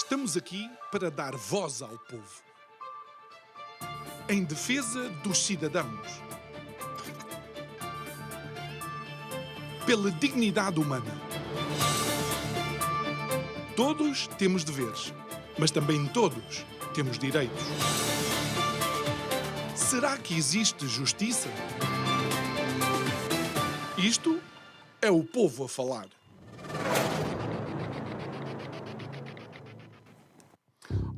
Estamos aqui para dar voz ao povo, em defesa dos cidadãos, pela dignidade humana. Todos temos deveres, mas também todos temos direitos. Será que existe justiça? Isto é o povo a falar.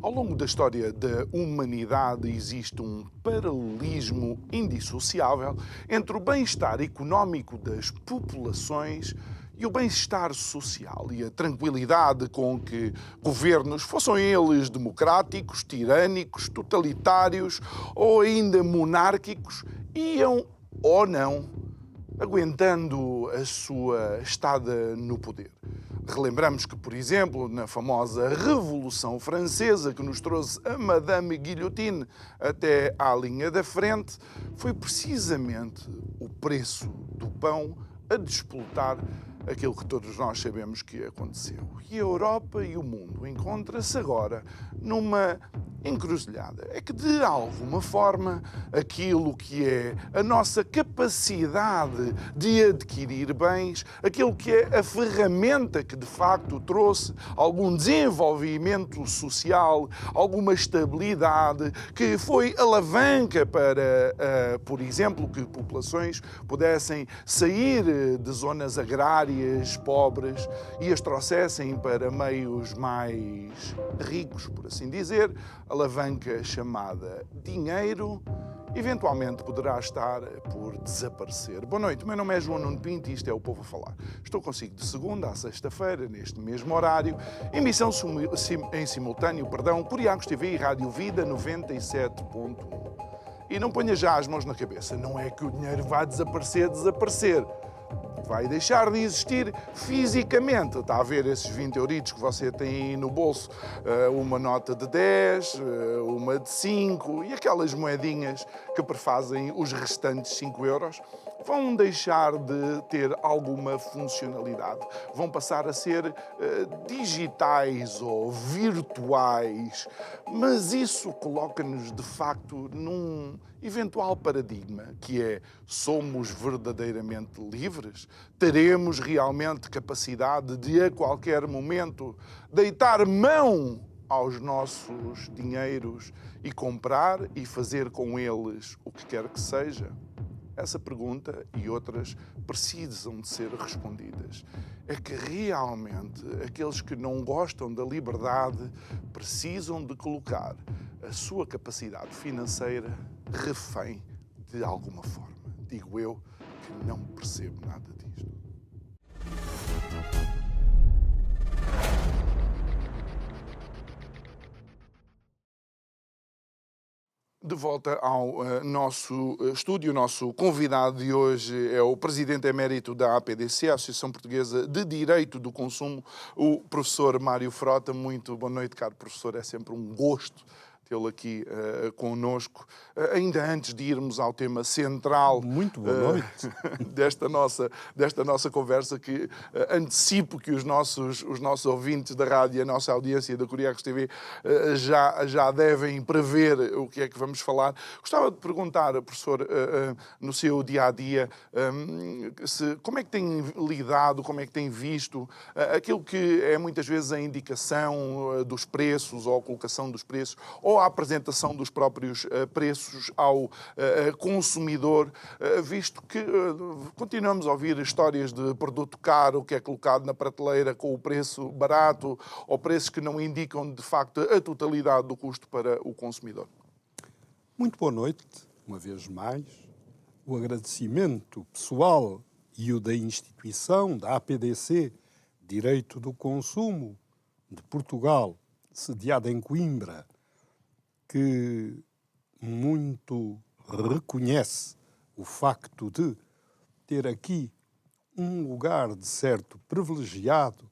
Ao longo da história da humanidade existe um paralelismo indissociável entre o bem-estar económico das populações e o bem-estar social e a tranquilidade com que governos, fossem eles democráticos, tirânicos, totalitários ou ainda monárquicos, iam ou não aguentando a sua estada no poder. Relembramos que, por exemplo, na famosa Revolução Francesa, que nos trouxe a Madame Guillotine até à linha da frente, foi precisamente o preço do pão a disputar aquilo que todos nós sabemos que aconteceu. E a Europa e o mundo encontram-se agora numa encruzilhada. É que, de alguma forma, aquilo que é a nossa capacidade de adquirir bens, aquilo que é a ferramenta que, de facto, trouxe algum desenvolvimento social, alguma estabilidade, que foi alavanca para, por exemplo, que populações pudessem sair de zonas agrárias pobres e as trouxessem para meios mais ricos, por assim dizer, alavanca chamada dinheiro, eventualmente poderá estar por desaparecer. Boa noite, o meu nome é João Nuno Pinto e isto é o Povo a Falar. Estou consigo de segunda a sexta-feira, neste mesmo horário, emissão em simultâneo, Curiacos TV e Rádio Vida 97.1. E não ponha já as mãos na cabeça, não é que o dinheiro vai desaparecer. Vai deixar de existir fisicamente. Está a ver esses 20 euritos que você tem aí no bolso, uma nota de 10, uma de 5 e aquelas moedinhas que prefazem os restantes 5 euros, vão deixar de ter alguma funcionalidade. Vão passar a ser digitais ou virtuais. Mas isso coloca-nos, de facto, num eventual paradigma, que é: somos verdadeiramente livres? Teremos realmente capacidade de, a qualquer momento, deitar mão aos nossos dinheiros e comprar e fazer com eles o que quer que seja? Essa pergunta e outras precisam de ser respondidas. É que realmente aqueles que não gostam da liberdade precisam de colocar a sua capacidade financeira refém de alguma forma. Digo eu que não percebo nada disto. De volta ao nosso estúdio, o nosso convidado de hoje é o presidente emérito da APDC, a Associação Portuguesa de Direito do Consumo, o professor Mário Frota. Muito boa noite, caro professor, é sempre um gosto tê-lo aqui connosco. Ainda antes de irmos ao tema central, muito boa noite. desta nossa conversa, que antecipo que os nossos ouvintes da rádio e a nossa audiência da Curiacos TV já devem prever o que é que vamos falar. Gostava de perguntar, professor, no seu dia-a-dia, como é que tem lidado, como é que tem visto aquilo que é muitas vezes a indicação dos preços ou a colocação dos preços ou a apresentação dos próprios preços ao consumidor, visto que continuamos a ouvir histórias de produto caro que é colocado na prateleira com o preço barato ou preços que não indicam de facto a totalidade do custo para o consumidor. Muito boa noite, uma vez mais. O agradecimento pessoal e o da instituição, da APDC, Direito do Consumo de Portugal, sediada em Coimbra, que muito reconhece o facto de ter aqui um lugar de certo privilegiado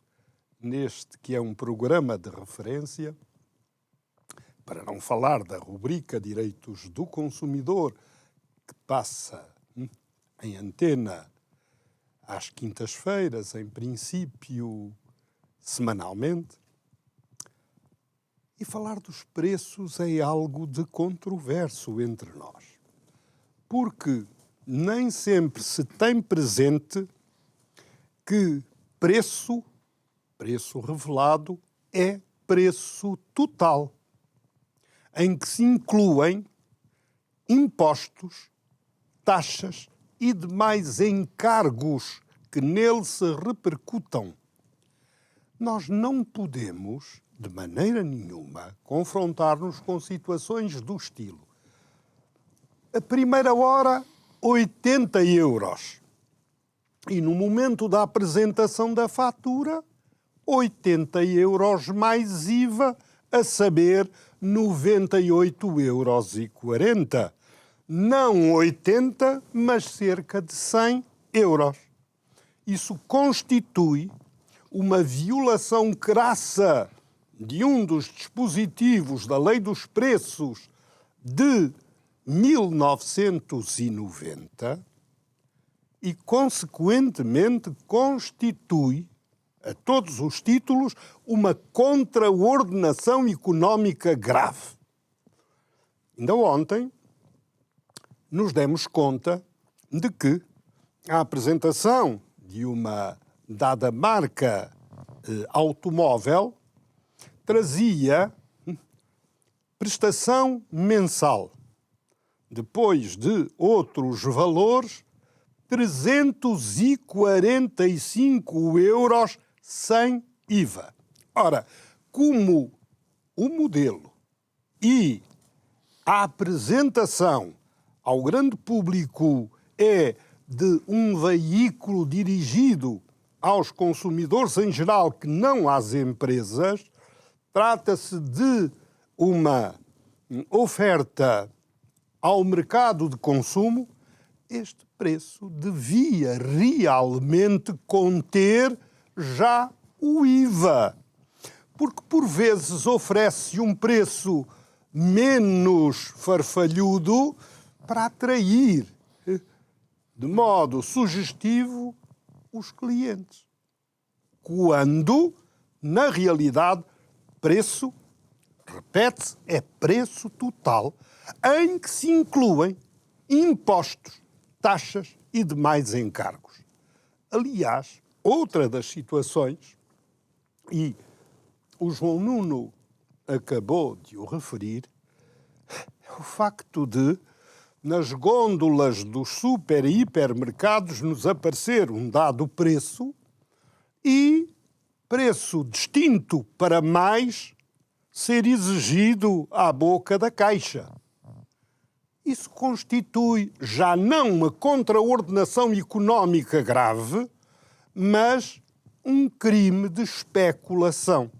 neste que é um programa de referência, para não falar da rubrica Direitos do Consumidor, que passa em antena às quintas-feiras, em princípio semanalmente. E falar dos preços é algo de controverso entre nós, porque nem sempre se tem presente que preço revelado, é preço total, em que se incluem impostos, taxas e demais encargos que nele se repercutam. Nós não podemos, de maneira nenhuma, confrontar-nos com situações do estilo: a primeira hora, 80 euros. E no momento da apresentação da fatura, 80 euros mais IVA, a saber, 98,40 euros. Não 80, mas cerca de 100 euros. Isso constitui uma violação crassa de um dos dispositivos da Lei dos Preços de 1990 e, consequentemente, constitui, a todos os títulos, uma contraordenação económica grave. Ainda ontem nos demos conta de que a apresentação de uma dada marca automóvel trazia prestação mensal, depois de outros valores, 345 euros sem IVA. Ora, como o modelo e a apresentação ao grande público é de um veículo dirigido aos consumidores em geral, que não às empresas, trata-se de uma oferta ao mercado de consumo, este preço devia realmente conter já o IVA. Porque, por vezes, oferece um preço menos farfalhudo para atrair, de modo sugestivo, os clientes. Quando, na realidade, preço, repete-se, é preço total, em que se incluem impostos, taxas e demais encargos. Aliás, outra das situações, e o João Nuno acabou de o referir, é o facto de, nas gôndolas dos super e hipermercados, nos aparecer um dado preço e preço distinto para mais ser exigido à boca da caixa. Isso constitui já não uma contraordenação económica grave, mas um crime de especulação,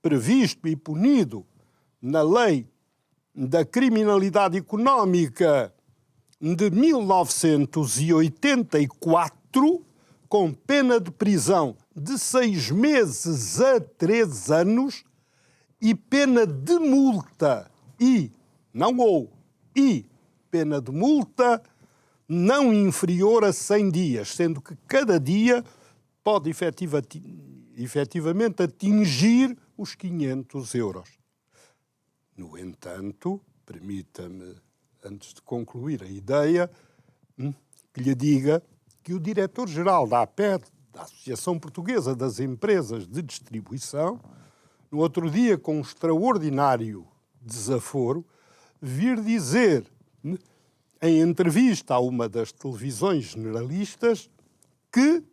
previsto e punido na Lei da Criminalidade Económica de 1984, com pena de prisão de 6 meses a 3 anos e pena de multa pena de multa não inferior a 100 dias, sendo que cada dia pode efetivamente atingir os 500 euros. No entanto, permita-me, antes de concluir a ideia, que lhe diga que o diretor-geral da APED, da Associação Portuguesa das Empresas de Distribuição, no outro dia, com um extraordinário desaforo, vir dizer, em entrevista a uma das televisões generalistas, que,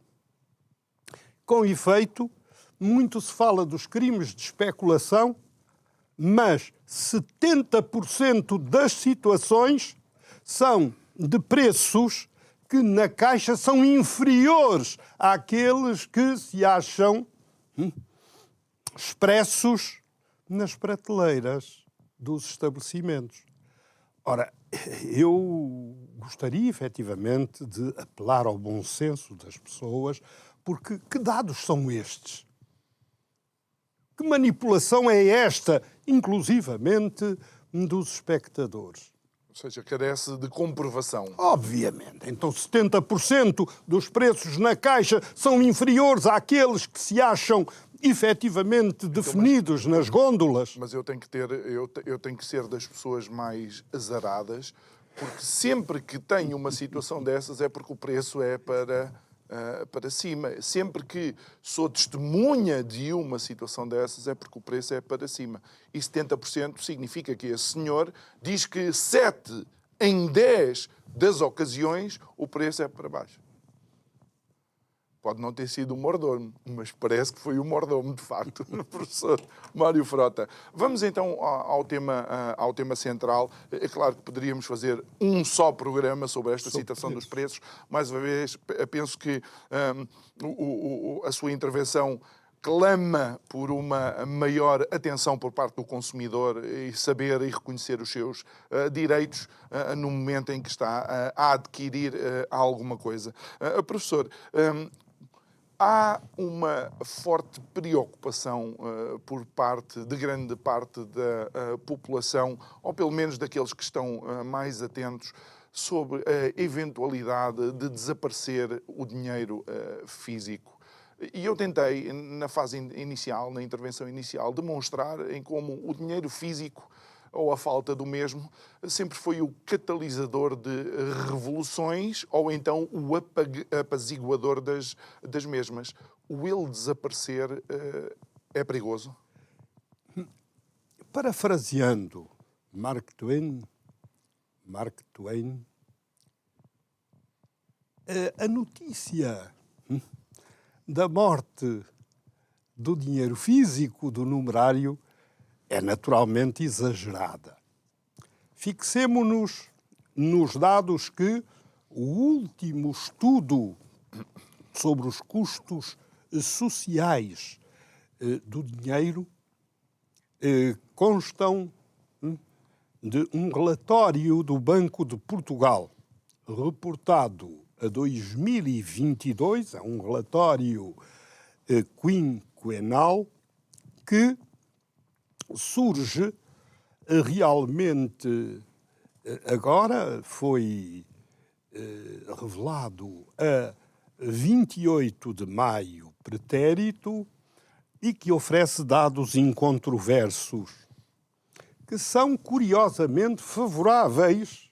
com efeito, muito se fala dos crimes de especulação, mas 70% das situações são de preços que na Caixa são inferiores àqueles que se acham expressos nas prateleiras dos estabelecimentos. Ora, eu gostaria efetivamente de apelar ao bom senso das pessoas, porque que dados são estes? Que manipulação é esta, inclusivamente dos espectadores? Ou seja, carece de comprovação. Obviamente. Então 70% dos preços na Caixa são inferiores àqueles que se acham efetivamente definidos nas gôndolas. Mas eu tenho que ser das pessoas mais azaradas, porque sempre que tenho uma situação dessas é porque o preço é para cima. Sempre que sou testemunha de uma situação dessas é porque o preço é para cima. E 70% significa que esse senhor diz que 7 em 10 das ocasiões o preço é para baixo. Pode não ter sido o mordomo, mas parece que foi o mordomo, de facto, o professor Mário Frota. Vamos então ao tema central. É claro que poderíamos fazer um só programa sobre esta situação dos preços. Mais uma vez, penso que a sua intervenção clama por uma maior atenção por parte do consumidor e saber e reconhecer os seus direitos no momento em que está a adquirir alguma coisa. Professor, há uma forte preocupação de grande parte da população, ou pelo menos daqueles que estão mais atentos, sobre a eventualidade de desaparecer o dinheiro físico. E eu tentei, na fase inicial, na intervenção inicial, demonstrar em como o dinheiro físico, ou a falta do mesmo, sempre foi o catalisador de revoluções ou então o apaziguador das mesmas. O ele desaparecer é perigoso? Parafraseando Mark Twain, a notícia da morte do dinheiro físico, do numerário, é naturalmente exagerada. Fixemo-nos nos dados que o último estudo sobre os custos sociais do dinheiro constam de um relatório do Banco de Portugal, reportado a 2022, é um relatório quinquenal que surge realmente agora, foi revelado a 28 de maio pretérito e que oferece dados incontroversos que são curiosamente favoráveis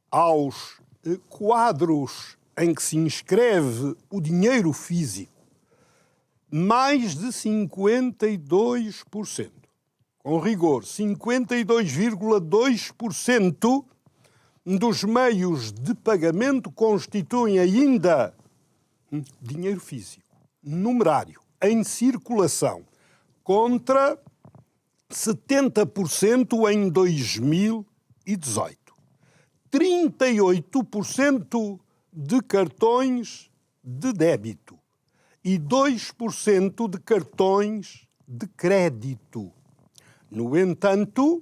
aos quadros em que se inscreve o dinheiro físico. Mais de 52%. Com rigor, 52,2% dos meios de pagamento constituem ainda dinheiro físico, numerário, em circulação, contra 70% em 2018. 38% de cartões de débito e 2% de cartões de crédito. No entanto,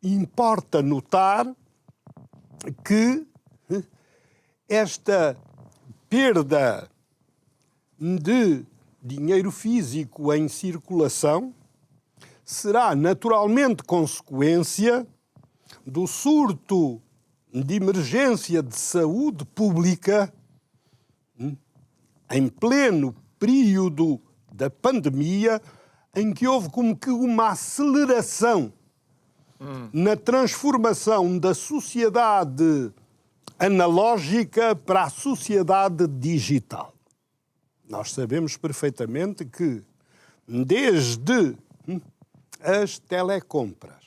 importa notar que esta perda de dinheiro físico em circulação será naturalmente consequência do surto de emergência de saúde pública em pleno período da pandemia, em que houve como que uma aceleração na transformação da sociedade analógica para a sociedade digital. Nós sabemos perfeitamente que, desde as telecompras,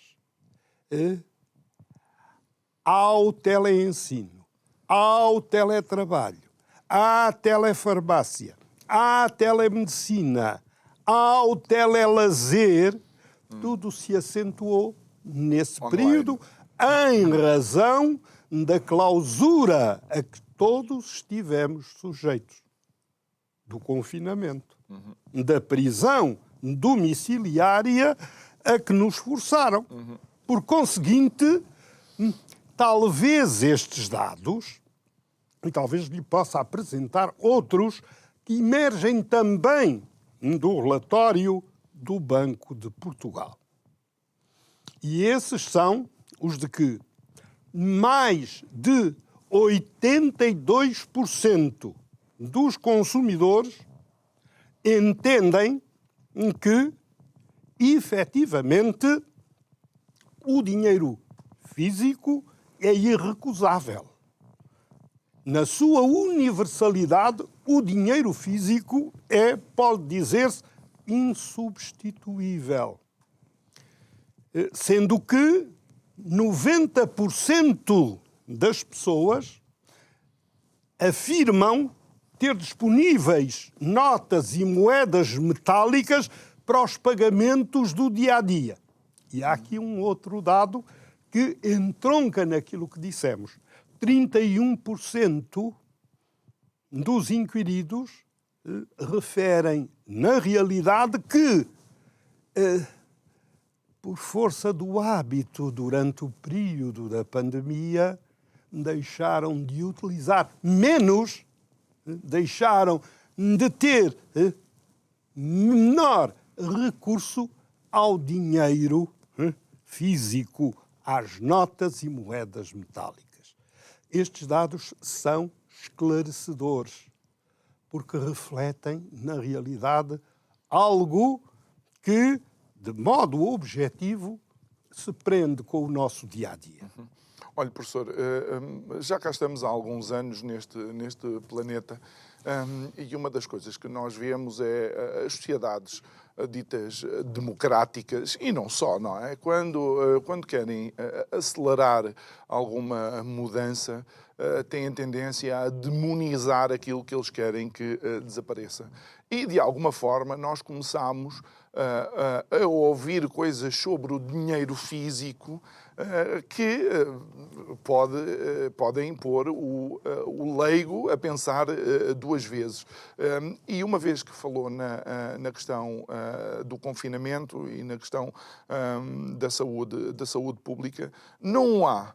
ao teleensino, ao teletrabalho, à telefarmácia, à telemedicina, ao telelazer, tudo se acentuou nesse período em razão da clausura a que todos estivemos sujeitos, do confinamento, da prisão domiciliária a que nos forçaram. Por conseguinte, talvez estes dados, e talvez lhe possa apresentar outros, que emergem também do relatório do Banco de Portugal. E esses são os de que mais de 82% dos consumidores entendem que, efetivamente, o dinheiro físico é irrecusável. Na sua universalidade, o dinheiro físico pode dizer-se, insubstituível. Sendo que 90% das pessoas afirmam ter disponíveis notas e moedas metálicas para os pagamentos do dia-a-dia. E há aqui um outro dado que entronca naquilo que dissemos. 31% dos inquiridos referem, na realidade, que, por força do hábito durante o período da pandemia, deixaram de utilizar menos, deixaram de ter menor recurso ao dinheiro físico, às notas e moedas metálicas. Estes dados são esclarecedores, porque refletem, na realidade, algo que, de modo objetivo, se prende com o nosso dia-a-dia. Olha, professor, já cá estamos há alguns anos neste planeta e uma das coisas que nós vemos é as sociedades ditas democráticas, e não só, não é? Quando querem acelerar alguma mudança, têm tendência a demonizar aquilo que eles querem que desapareça. E, de alguma forma, nós começamos a ouvir coisas sobre o dinheiro físico que podem pôr o leigo a pensar duas vezes. E uma vez que falou na questão do confinamento e na questão da saúde pública, não há,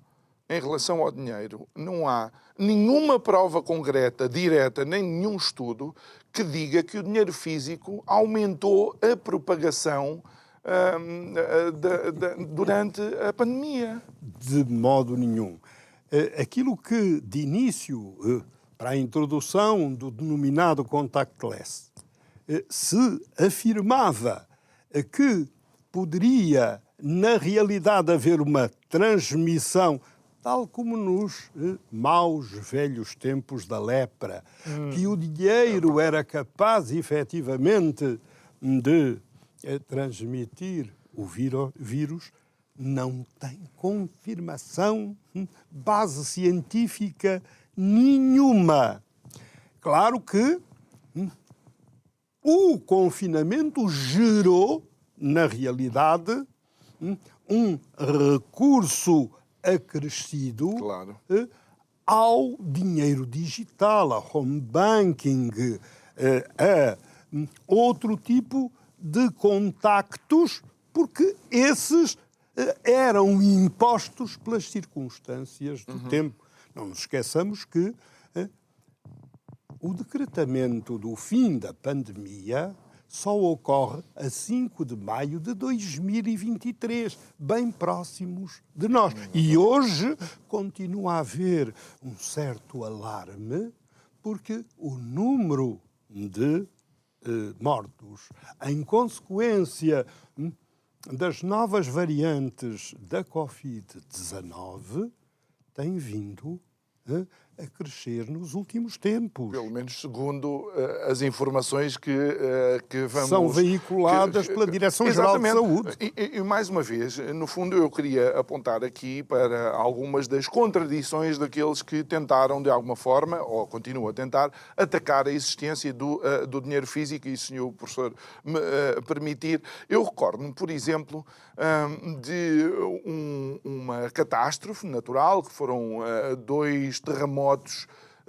em relação ao dinheiro, não há nenhuma prova concreta, direta, nem nenhum estudo que diga que o dinheiro físico aumentou a propagação durante a pandemia. De modo nenhum. Aquilo que, de início, para a introdução do denominado contactless, se afirmava que poderia, na realidade, haver uma transmissão, tal como nos maus velhos tempos da lepra, que o dinheiro era capaz, efetivamente, de transmitir o vírus, não tem confirmação, base científica nenhuma. Claro que o confinamento gerou, na realidade, um recurso acrescido, claro, ao dinheiro digital, a home banking, a outro tipo de contactos, porque esses eram impostos pelas circunstâncias do tempo. Não nos esqueçamos que o decretamento do fim da pandemia só ocorre a 5 de maio de 2023, bem próximos de nós. E hoje continua a haver um certo alarme, porque o número de mortos em consequência das novas variantes da Covid-19 tem vindo a crescer nos últimos tempos. Pelo menos segundo as informações que vamos... São veiculadas pela Direção-Geral de Saúde. E mais uma vez, no fundo, eu queria apontar aqui para algumas das contradições daqueles que tentaram, de alguma forma, ou continuam a tentar, atacar a existência do dinheiro físico. E, se o professor me permitir, eu recordo-me, por exemplo, de uma catástrofe natural, que foram 2 terremotos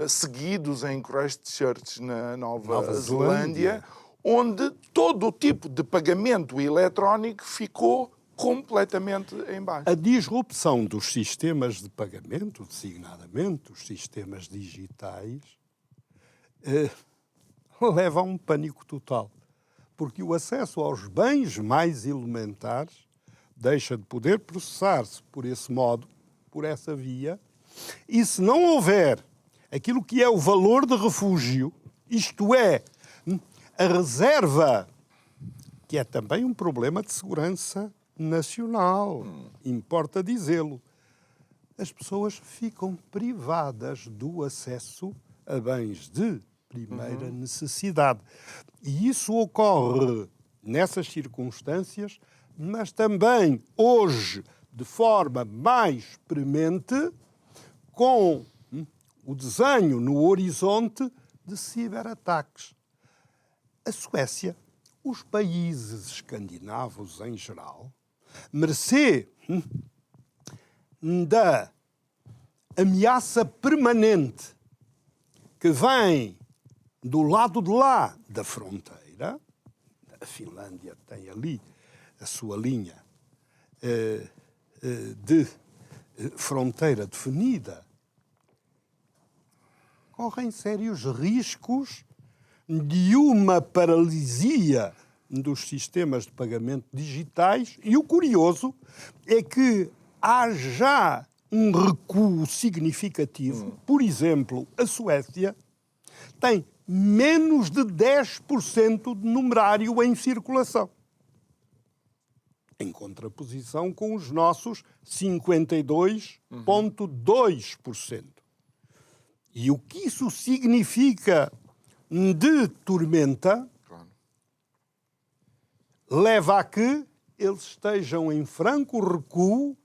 seguidos em Christchurch, na Nova Zelândia, onde todo o tipo de pagamento eletrónico ficou completamente em baixo. A disrupção dos sistemas de pagamento, designadamente os sistemas digitais, leva a um pânico total, porque o acesso aos bens mais elementares deixa de poder processar-se por esse modo, por essa via, e se não houver aquilo que é o valor de refúgio, isto é, a reserva, que é também um problema de segurança nacional, importa dizê-lo. As pessoas ficam privadas do acesso a bens de primeira necessidade. E isso ocorre nessas circunstâncias, mas também hoje, de forma mais premente, com o desenho no horizonte de ciberataques. A Suécia, os países escandinavos em geral, mercê da ameaça permanente que vem do lado de lá da fronteira, a Finlândia tem ali a sua linha de fronteira definida, correm sérios riscos de uma paralisia dos sistemas de pagamento digitais, e o curioso é que há já um recuo significativo. Por exemplo, a Suécia tem menos de 10% de numerário em circulação, em contraposição com os nossos 52,2%. E o que isso significa de tormenta leva a que eles estejam em franco recuo,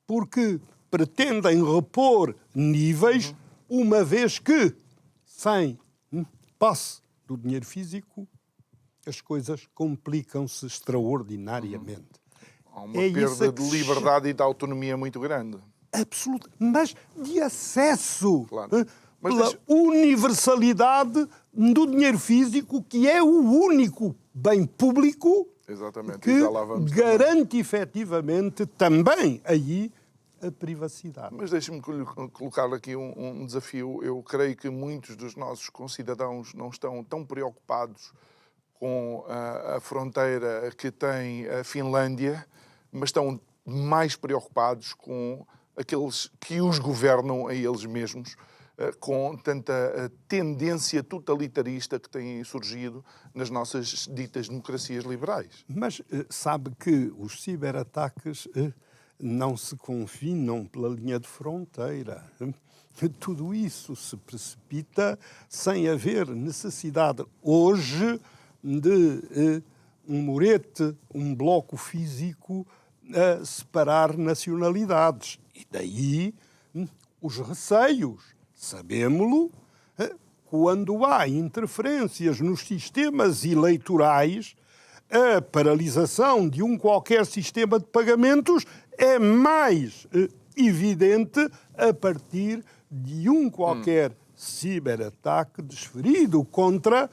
porque pretendem repor níveis, uma vez que, sem posse do dinheiro físico, as coisas complicam-se extraordinariamente. Há uma perda de liberdade e de autonomia muito grande. Absoluto, mas de acesso, Claro. Mas pela universalidade do dinheiro físico, que é o único bem público Exatamente. que E já lá vamos garante efetivamente também aí a privacidade. Mas deixe-me colocar aqui um desafio. Eu creio que muitos dos nossos concidadãos não estão tão preocupados com a fronteira que tem a Finlândia, mas estão mais preocupados com aqueles que os governam a eles mesmos, com tanta tendência totalitarista que tem surgido nas nossas ditas democracias liberais. Mas sabe que os ciberataques não se confinam pela linha de fronteira. Tudo isso se precipita sem haver necessidade hoje de um murete, um bloco físico a separar nacionalidades. E daí os receios, sabemos-lo, quando há interferências nos sistemas eleitorais, a paralisação de um qualquer sistema de pagamentos é mais evidente a partir de um qualquer ciberataque desferido contra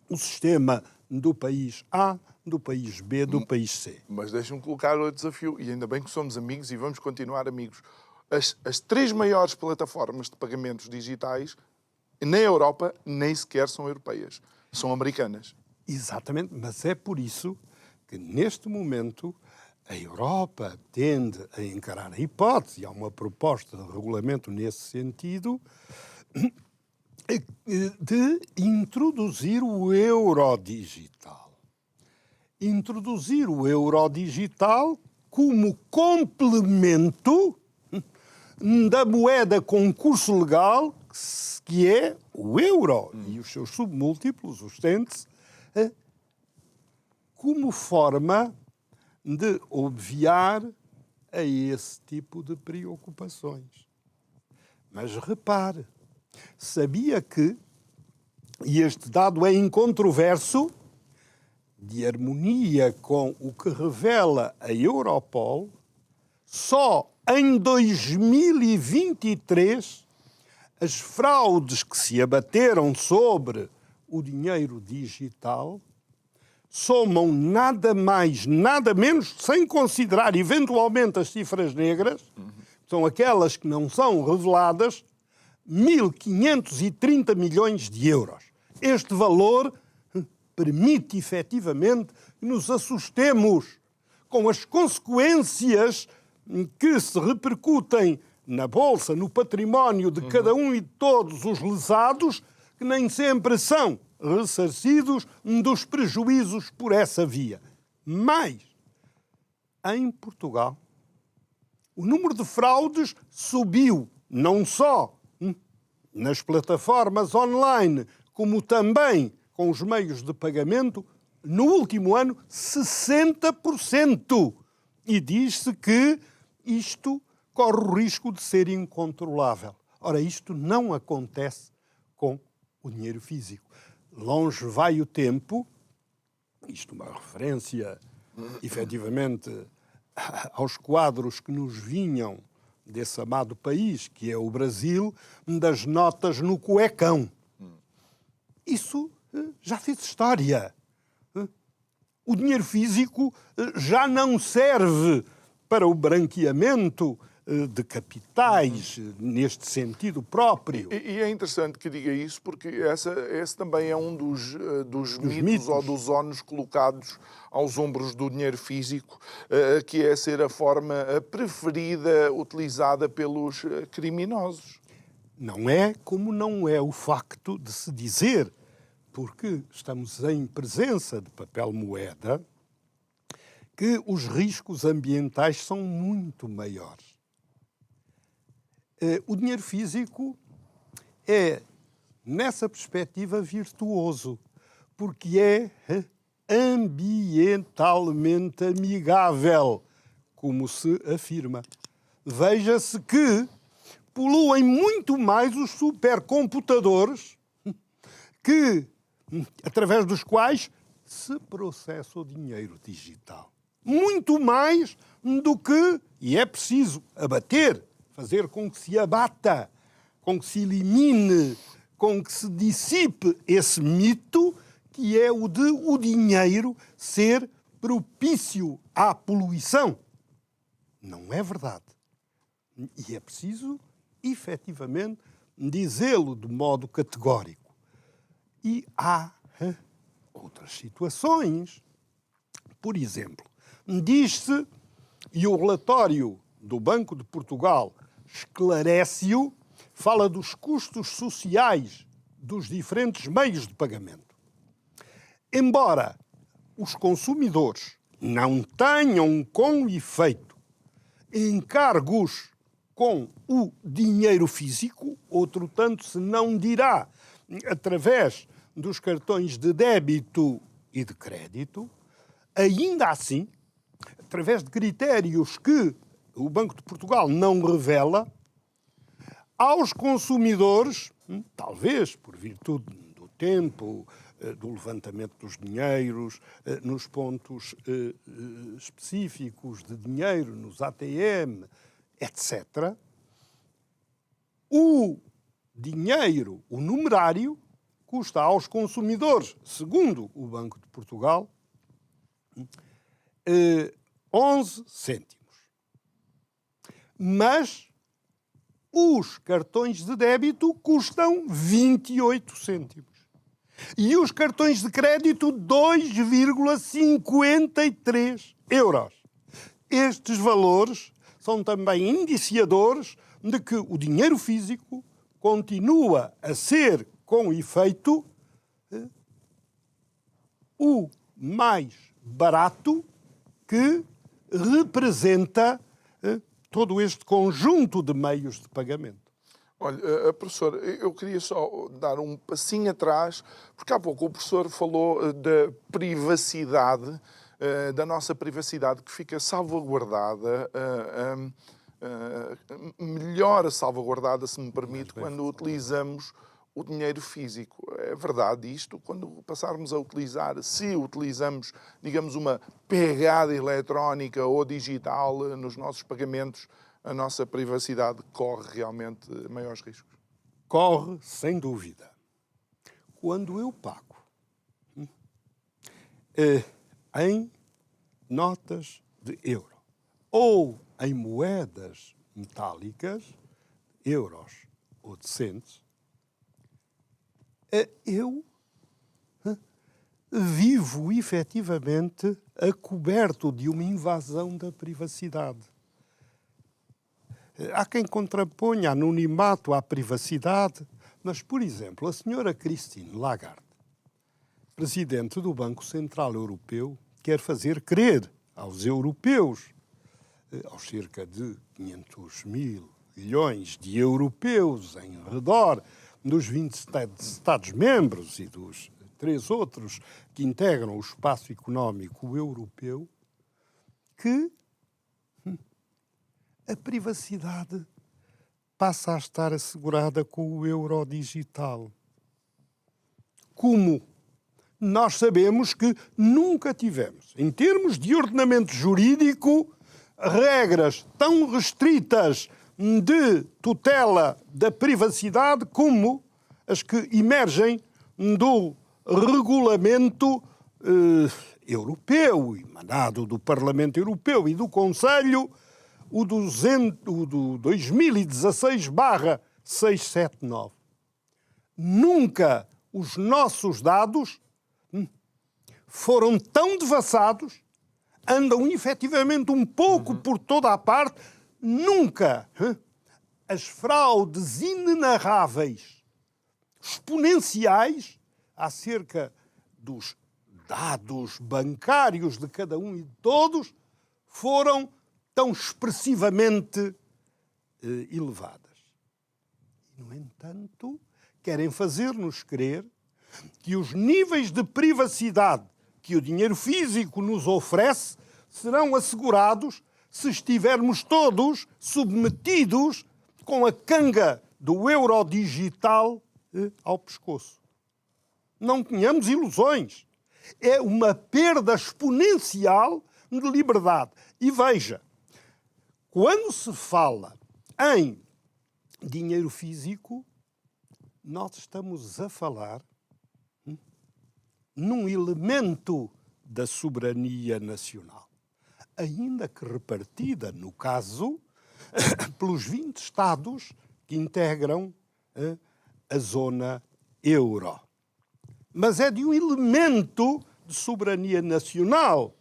o sistema do país A, do país B, do país C. Mas deixe-me colocar o desafio, e ainda bem que somos amigos e vamos continuar amigos. As três maiores plataformas de pagamentos digitais na Europa nem sequer são europeias, são americanas. Exatamente, mas é por isso que neste momento a Europa tende a encarar a hipótese, há uma proposta de regulamento nesse sentido, de introduzir o euro digital. Introduzir o euro digital como complemento da moeda com curso legal, que é o euro e os seus submúltiplos, os CENTES, como forma de obviar a esse tipo de preocupações. Mas repare, sabia que, e este dado é incontroverso, de harmonia com o que revela a Europol, só em 2023 as fraudes que se abateram sobre o dinheiro digital somam nada mais, nada menos, sem considerar eventualmente as cifras negras, são aquelas que não são reveladas, 1.530 milhões de euros. Este valor permite efetivamente que nos assustemos com as consequências que se repercutem na bolsa, no património de cada um e de todos os lesados, que nem sempre são ressarcidos dos prejuízos por essa via. Mas, em Portugal, o número de fraudes subiu, não só nas plataformas online, como também com os meios de pagamento, no último ano, 60%. E diz-se que isto corre o risco de ser incontrolável. Ora, isto não acontece com o dinheiro físico. Longe vai o tempo, isto é uma referência, efetivamente, aos quadros que nos vinham desse amado país, que é o Brasil, das notas no cuecão. Isso já fez história. O dinheiro físico já não serve para o branqueamento de capitais, neste sentido próprio. E é interessante que diga isso, porque esse também é um dos mitos ou dos ónus colocados aos ombros do dinheiro físico, que é ser a forma preferida utilizada pelos criminosos. Não é como não é o facto de se dizer, porque estamos em presença de papel moeda, que os riscos ambientais são muito maiores. O dinheiro físico é, nessa perspectiva, virtuoso, porque é ambientalmente amigável, como se afirma. Veja-se que poluem muito mais os supercomputadores através dos quais se processa o dinheiro digital. Muito mais do que, e é preciso abater, fazer com que se abata, com que se elimine, com que se dissipe esse mito que é o de o dinheiro ser propício à poluição. Não é verdade. E é preciso, efetivamente, dizê-lo de modo categórico. E há outras situações. Por exemplo, diz-se, e o relatório do Banco de Portugal esclarece-o, fala dos custos sociais dos diferentes meios de pagamento. Embora os consumidores não tenham com efeito encargos com o dinheiro físico, outro tanto se não dirá através dos cartões de débito e de crédito, ainda assim, através de critérios que o Banco de Portugal não revela, aos consumidores, talvez por virtude do tempo, do levantamento dos dinheiros, nos pontos específicos de dinheiro, nos ATM, etc., o dinheiro, o numerário, custa aos consumidores, segundo o Banco de Portugal, 11 cêntimos. Mas os cartões de débito custam 28 cêntimos. E os cartões de crédito 2,53 euros. Estes valores são também indiciadores de que o dinheiro físico continua a ser, com efeito, o mais barato que representa todo este conjunto de meios de pagamento. Olha, professor, eu queria só dar um passinho atrás, porque há pouco o professor falou da privacidade, da nossa privacidade que fica salvaguardada, melhor salvaguardada, se me permite, quando utilizamos o dinheiro físico. É verdade isto? Quando passarmos a utilizar, se utilizamos, digamos, uma pegada eletrónica ou digital nos nossos pagamentos, a nossa privacidade corre realmente maiores riscos? Corre, sem dúvida. Quando eu pago em notas de euro ou em moedas metálicas, euros ou de centes, eu vivo efetivamente a coberto de uma invasão da privacidade. Há quem contraponha anonimato à privacidade, mas, por exemplo, a senhora Christine Lagarde presidente do Banco Central Europeu quer fazer crer aos europeus, aos cerca de 500 mil milhões de europeus em redor dos 27 Estados-membros e dos 3 outros que integram o espaço económico europeu, que a privacidade passa a estar assegurada com o euro digital. Como nós sabemos que nunca tivemos, em termos de ordenamento jurídico, regras tão restritas de tutela da privacidade como as que emergem do regulamento europeu, emanado do Parlamento Europeu e do Conselho, o do 2016/679. Nunca os nossos dados foram tão devassados, andam efetivamente um pouco por toda a parte, nunca as fraudes inenarráveis, exponenciais, acerca dos dados bancários de cada um e de todos, foram tão expressivamente elevadas. E, no entanto, querem fazer-nos crer que os níveis de privacidade que o dinheiro físico nos oferece serão assegurados se estivermos todos submetidos com a canga do euro digital ao pescoço. Não tenhamos ilusões. É uma perda exponencial de liberdade. E veja, quando se fala em dinheiro físico, nós estamos a falar num elemento da soberania nacional, ainda que repartida, no caso, pelos 20 Estados que integram a zona euro. Mas é de um elemento de soberania nacional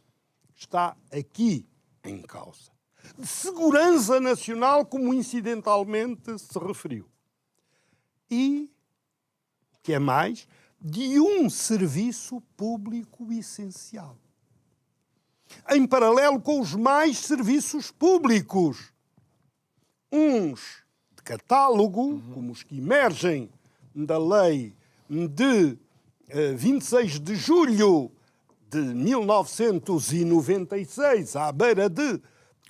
que está aqui em causa. De segurança nacional, como incidentalmente se referiu. E, o que é mais, de um serviço público essencial. Em paralelo com os mais serviços públicos. Uns de catálogo, como os que emergem da lei de 26 de julho de 1996, à beira de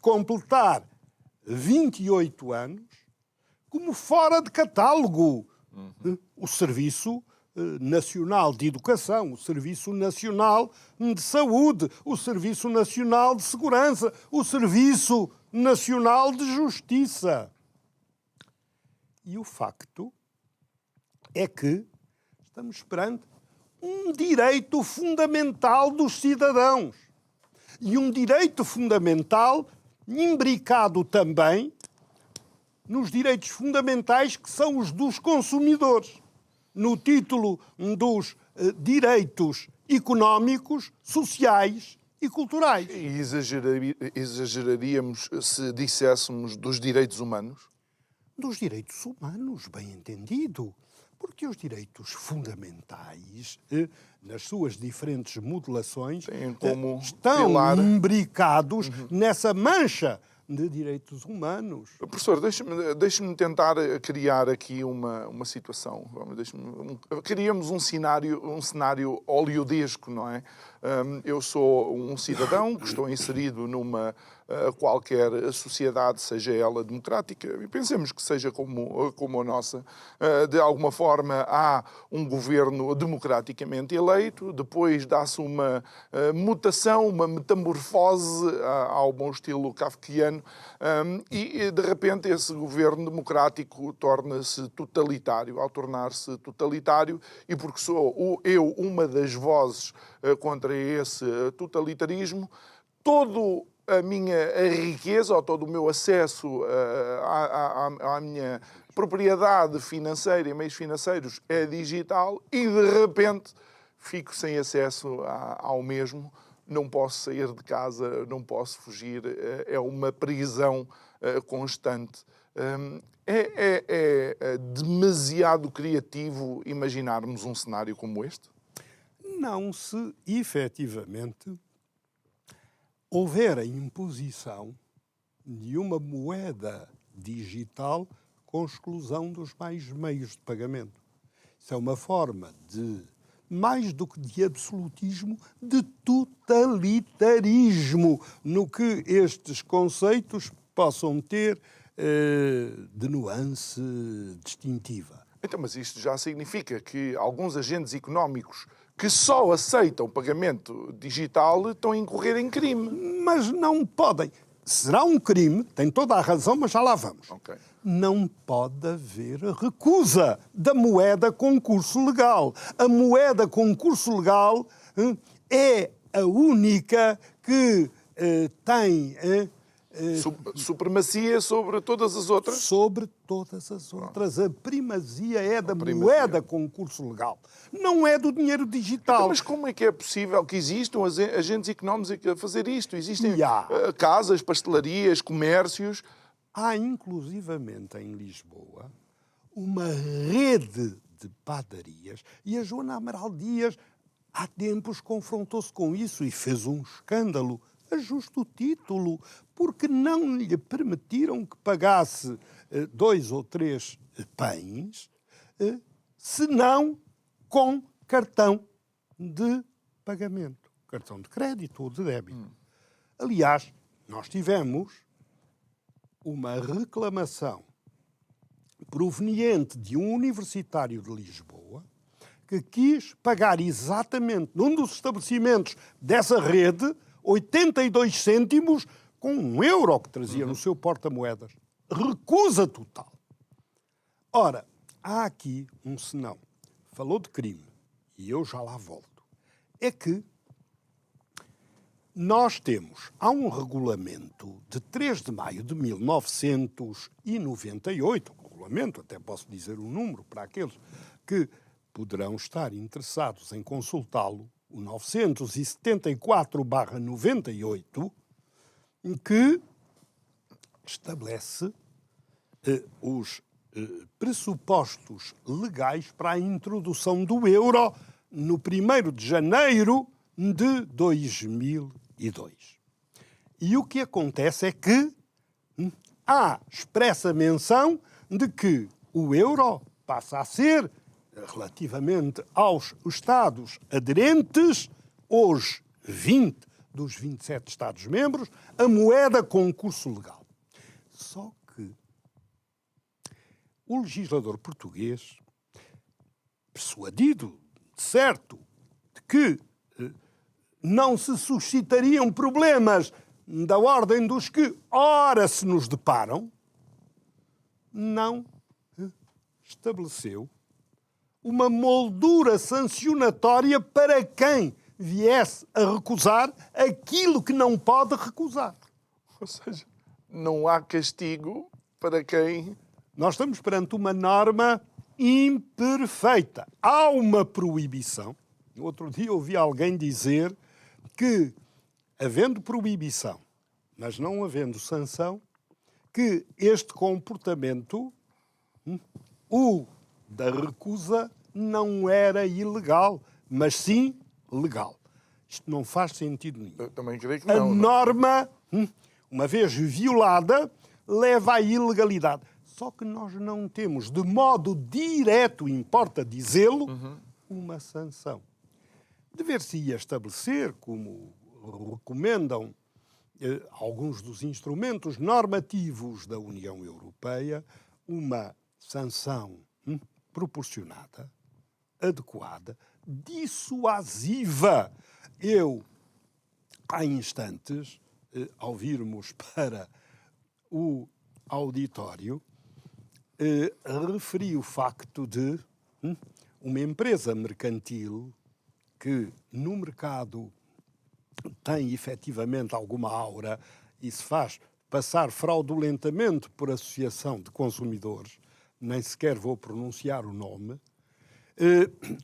completar 28 anos, como fora de catálogo. O Serviço Nacional de Educação, o Serviço Nacional de Saúde, o Serviço Nacional de Segurança, o Serviço Nacional de Justiça. E o facto é que estamos perante um direito fundamental dos cidadãos. E um direito fundamental imbricado também nos direitos fundamentais que são os dos consumidores, no título dos direitos económicos, sociais e culturais. E exageraríamos se disséssemos dos direitos humanos? Dos direitos humanos, bem entendido. Porque os direitos fundamentais, nas suas diferentes modulações, estão imbricados nessa mancha de direitos humanos. Professor, deixe-me tentar criar aqui uma situação. Criamos um cenário hollywoodesco, não é? Eu sou um cidadão que estou inserido numa qualquer sociedade, seja ela democrática, e pensemos que seja como a nossa. De alguma forma há um governo democraticamente eleito, depois dá-se uma mutação, uma metamorfose ao bom estilo kafkiano, e de repente esse governo democrático torna-se totalitário. Ao tornar-se totalitário, e porque sou eu uma das vozes contra esse totalitarismo, todo a minha riqueza, ou todo o meu acesso à minha propriedade financeira e meios financeiros é digital, e de repente fico sem acesso ao mesmo, não posso sair de casa, não posso fugir, é uma prisão constante. É demasiado criativo imaginarmos um cenário como este? não se efetivamente houver a imposição de uma moeda digital com exclusão dos mais meios de pagamento. Isso é uma forma de, mais do que de absolutismo, de totalitarismo no que estes conceitos possam ter de nuance distintiva. Então, mas isto já significa que alguns agentes económicos que só aceitam pagamento digital estão a incorrer em crime. Mas não podem. Será um crime, tem toda a razão, mas já lá vamos. Ok. Não pode haver recusa da moeda com curso legal. A moeda com curso legal é a única que tem Supremacia sobre todas as outras? sobre todas as outras. A primazia é da moeda com curso legal. Não é do dinheiro digital. Então, mas como é que é possível que existam agentes económicos a fazer isto? Existem há. casas, pastelarias, comércios. Há, inclusivamente, em Lisboa, uma rede de padarias e a Joana Amaral Dias, há tempos, confrontou-se com isso e fez um escândalo a justo título, porque não lhe permitiram que pagasse 2 ou 3 pães, senão com cartão de pagamento, cartão de crédito ou de débito. Aliás, nós tivemos uma reclamação proveniente de um universitário de Lisboa que quis pagar exatamente num dos estabelecimentos dessa rede 82 cêntimos com €1 que trazia no seu porta-moedas. Recusa total. Ora, há aqui um senão. Falou de crime, e eu já lá volto. É que nós temos, há um regulamento de 3 de maio de 1998, um regulamento, até posso dizer o número para aqueles que poderão estar interessados em consultá-lo, o 974/98, que estabelece os pressupostos legais para a introdução do euro no 1º de janeiro de 2002. E o que acontece é que há expressa menção de que o euro passa a ser, relativamente aos Estados aderentes, os 20 dos 27 Estados-membros, a moeda com curso legal. Só que o legislador português, persuadido, certo, de que não se suscitariam problemas da ordem dos que ora se nos deparam, não estabeleceu uma moldura sancionatória para quem viesse a recusar aquilo que não pode recusar. Ou seja, não há castigo para quem... Nós estamos perante uma norma imperfeita. Há uma proibição. No outro dia ouvi alguém dizer que, havendo proibição, mas não havendo sanção, que este comportamento, o da recusa, não era ilegal, mas sim legal. Isto não faz sentido nenhum. Eu também creio que não. A norma, uma vez violada, leva à ilegalidade. Só que nós não temos, de modo direto, importa dizê-lo, uma sanção. Dever-se-ia estabelecer, como recomendam alguns dos instrumentos normativos da União Europeia, uma sanção proporcionada, adequada, dissuasiva. Eu, há instantes, ao virmos para o auditório, referi o facto de uma empresa mercantil que no mercado tem efetivamente alguma aura e se faz passar fraudulentamente por associação de consumidores, nem sequer vou pronunciar o nome,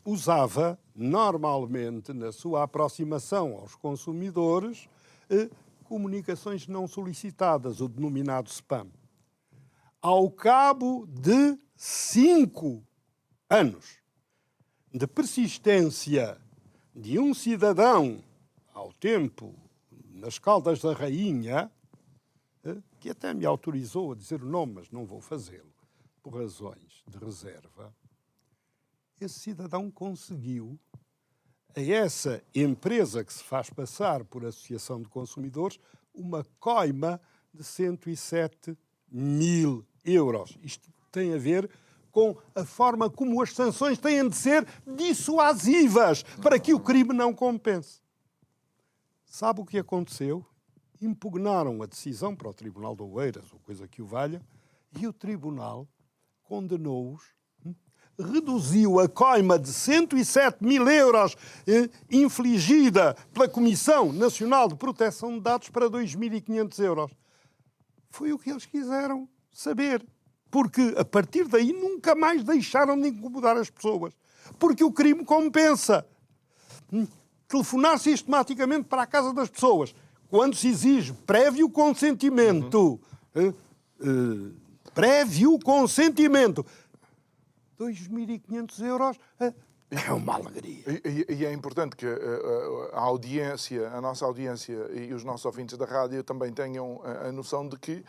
usava normalmente na sua aproximação aos consumidores comunicações não solicitadas, o denominado spam. Ao cabo de 5 anos de persistência de um cidadão, ao tempo, nas Caldas da Rainha, que até me autorizou a dizer o nome, mas não vou fazê-lo, por razões de reserva, esse cidadão conseguiu a essa empresa que se faz passar por Associação de Consumidores uma coima de 107 mil euros. Isto tem a ver com a forma como as sanções têm de ser dissuasivas para que o crime não compense. Sabe o que aconteceu? Impugnaram a decisão para o Tribunal de Oeiras, ou coisa que o valha, e o Tribunal condenou-os, reduziu a coima de 107 mil euros infligida pela Comissão Nacional de Proteção de Dados para 2.500 euros. Foi o que eles quiseram saber. Porque, a partir daí, nunca mais deixaram de incomodar as pessoas. Porque o crime compensa. Telefonar sistematicamente para a casa das pessoas, quando se exige prévio consentimento. Prévio consentimento. 2.500 euros é uma alegria. E é importante que a audiência, a nossa audiência e os nossos ouvintes da rádio também tenham a noção de que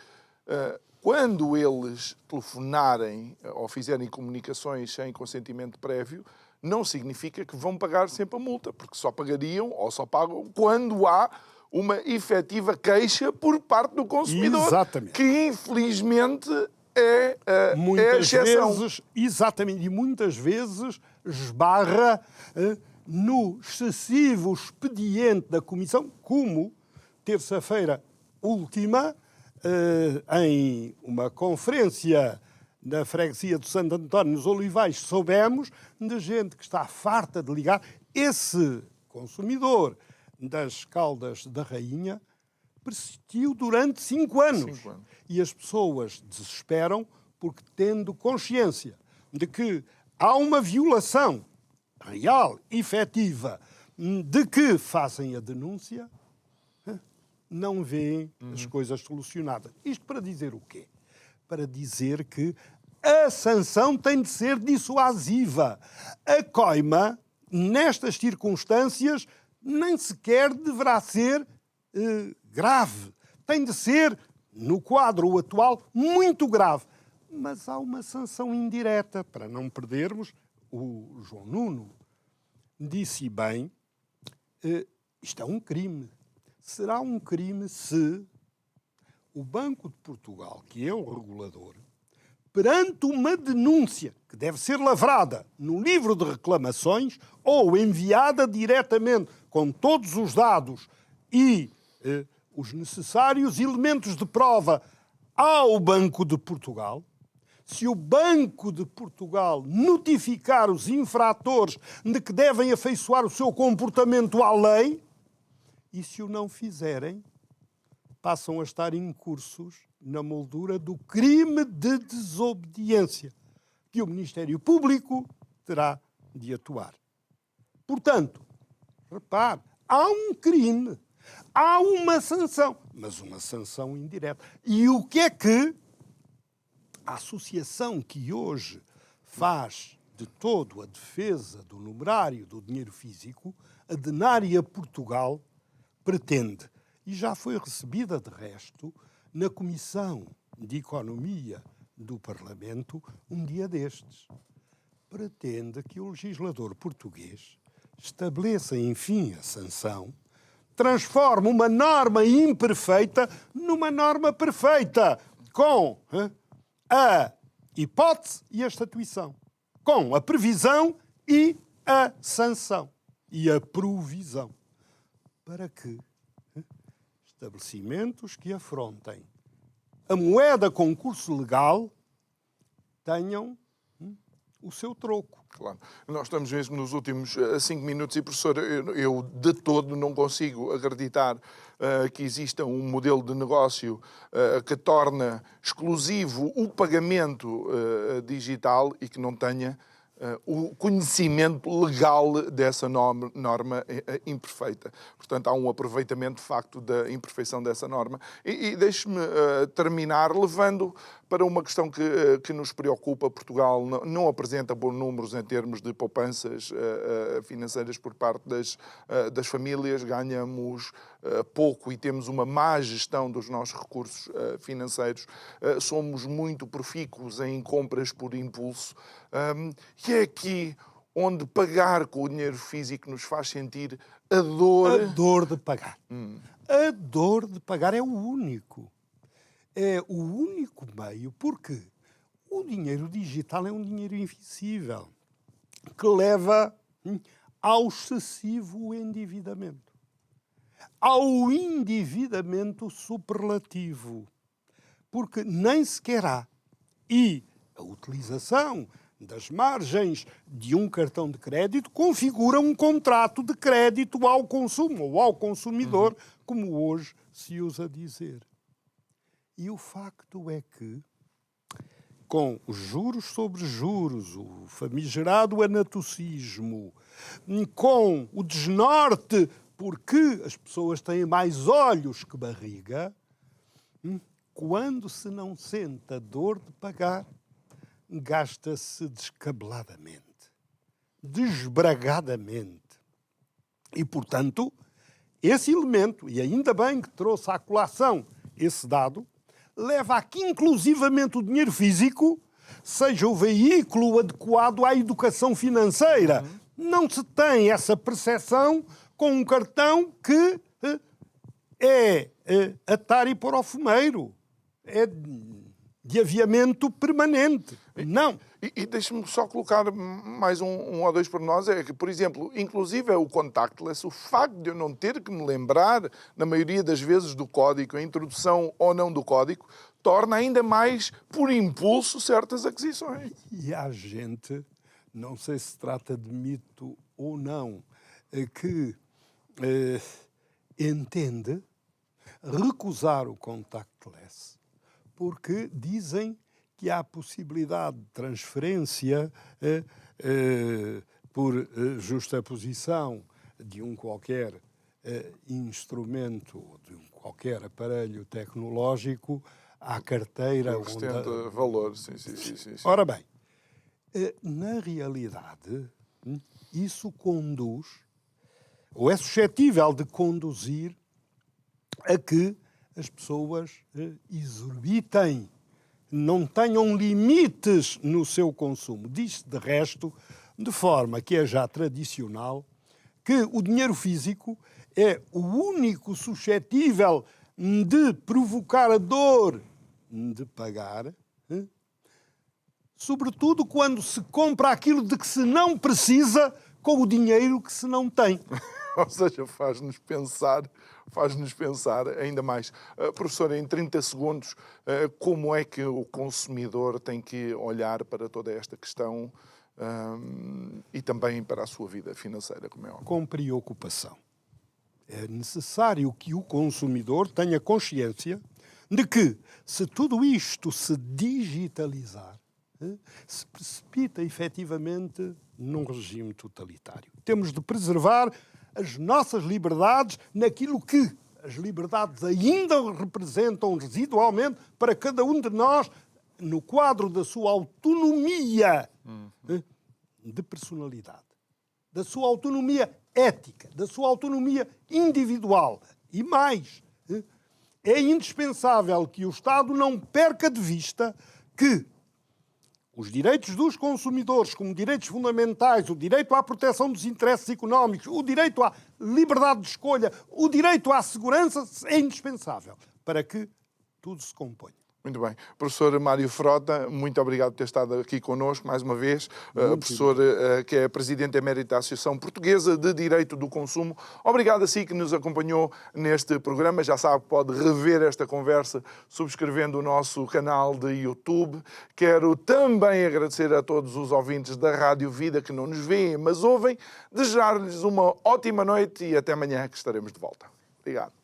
quando eles telefonarem ou fizerem comunicações sem consentimento prévio, não significa que vão pagar sempre a multa, porque só pagariam ou só pagam quando há uma efetiva queixa por parte do consumidor. Exatamente. Que, infelizmente, é a exceção. Exatamente. E muitas vezes esbarra no excessivo expediente da Comissão, como terça-feira última, em uma conferência na freguesia de Santo António, nos Olivais, soubemos de gente que está farta de ligar. Esse consumidor das Caldas da Rainha persistiu durante 5 anos. E as pessoas desesperam porque, tendo consciência de que há uma violação real, efetiva, de que fazem a denúncia, não veem as coisas solucionadas. Isto para dizer o quê? Para dizer que a sanção tem de ser dissuasiva. A coima, nestas circunstâncias, nem sequer deverá ser grave. Tem de ser, no quadro atual, muito grave. Mas há uma sanção indireta, para não perdermos. O João Nuno disse bem, isto é um crime. Será um crime se o Banco de Portugal, que é o regulador, perante uma denúncia que deve ser lavrada no livro de reclamações ou enviada diretamente com todos os dados e os necessários elementos de prova ao Banco de Portugal, se o Banco de Portugal notificar os infratores de que devem afeiçoar o seu comportamento à lei, e se o não fizerem, passam a estar incursos na moldura do crime de desobediência, que o Ministério Público terá de atuar. Portanto, repare, há um crime, há uma sanção, mas uma sanção indireta. E o que é que a associação que hoje faz de todo a defesa do numerário do dinheiro físico, a Denária Portugal, pretende, e já foi recebida de resto, na Comissão de Economia do Parlamento, um dia destes. Pretende que o legislador português estabeleça, enfim, a sanção, transforme uma norma imperfeita numa norma perfeita, com a hipótese e a estatuição, com a previsão e a sanção, e a provisão, para que estabelecimentos que afrontem a moeda com curso legal tenham o seu troco. Claro. Nós estamos mesmo nos últimos 5 minutos e, professor, eu de todo não consigo acreditar que exista um modelo de negócio que torna exclusivo o pagamento digital e que não tenha o conhecimento legal dessa norma imperfeita. Portanto, há um aproveitamento, de facto, da imperfeição dessa norma. E deixe-me terminar levando para uma questão que nos preocupa. Portugal não apresenta bons números em termos de poupanças financeiras por parte das famílias. Ganhamos pouco e temos uma má gestão dos nossos recursos financeiros. Somos muito profícuos em compras por impulso. E é aqui onde pagar com o dinheiro físico nos faz sentir a dor... A dor de pagar. A dor de pagar é o único. É o único meio, porque o dinheiro digital é um dinheiro invisível que leva ao excessivo endividamento, ao endividamento superlativo, porque nem sequer há. E a utilização das margens de um cartão de crédito configura um contrato de crédito ao consumo ou ao consumidor, como hoje se usa dizer. E o facto é que, com os juros sobre juros, o famigerado anatocismo, com o desnorte, porque as pessoas têm mais olhos que barriga, quando se não sente a dor de pagar, gasta-se descabeladamente, desbragadamente. E, portanto, esse elemento, e ainda bem que trouxe à colação esse dado, leva a que, inclusivamente, o dinheiro físico seja o veículo adequado à educação financeira. Não se tem essa percepção com um cartão que é atar e pôr ao fumeiro. É de aviamento permanente. Não. E deixe-me só colocar mais um ou dois por nós. É que, por exemplo, inclusive o contactless, o facto de eu não ter que me lembrar, na maioria das vezes, do código, a introdução ou não do código, torna ainda mais, por impulso, certas aquisições. E há gente, não sei se trata de mito ou não, que entende recusar o contactless porque dizem que há possibilidade de transferência por justaposição de um qualquer instrumento, de um qualquer aparelho tecnológico à carteira. Que ostenta valor, sim. Ora bem, na realidade, isso conduz, ou é suscetível de conduzir, a que as pessoas exorbitem, não tenham limites no seu consumo. Diz-se, de resto, de forma que é já tradicional, que o dinheiro físico é o único suscetível de provocar a dor de pagar, sobretudo quando se compra aquilo de que se não precisa com o dinheiro que se não tem. Ou seja, faz-nos pensar ainda mais. Professor, em 30 segundos, como é que o consumidor tem que olhar para toda esta questão e também para a sua vida financeira, como é óbvio? Com preocupação. É necessário que o consumidor tenha consciência de que, se tudo isto se digitalizar, se precipita efetivamente num regime totalitário. Temos de preservar as nossas liberdades naquilo que as liberdades ainda representam residualmente para cada um de nós no quadro da sua autonomia de personalidade, da sua autonomia ética, da sua autonomia individual. E mais, é indispensável que o Estado não perca de vista que os direitos dos consumidores, como direitos fundamentais, o direito à proteção dos interesses económicos, o direito à liberdade de escolha, o direito à segurança, é indispensável para que tudo se componha. Muito bem. Professor Mário Frota, muito obrigado por ter estado aqui connosco mais uma vez. Professor que é Presidente Emérito da Associação Portuguesa de Direito do Consumo. Obrigado a si que nos acompanhou neste programa. Já sabe que pode rever esta conversa subscrevendo o nosso canal de YouTube. Quero também agradecer a todos os ouvintes da Rádio Vida que não nos veem, mas ouvem. Desejar-lhes uma ótima noite e até amanhã que estaremos de volta. Obrigado.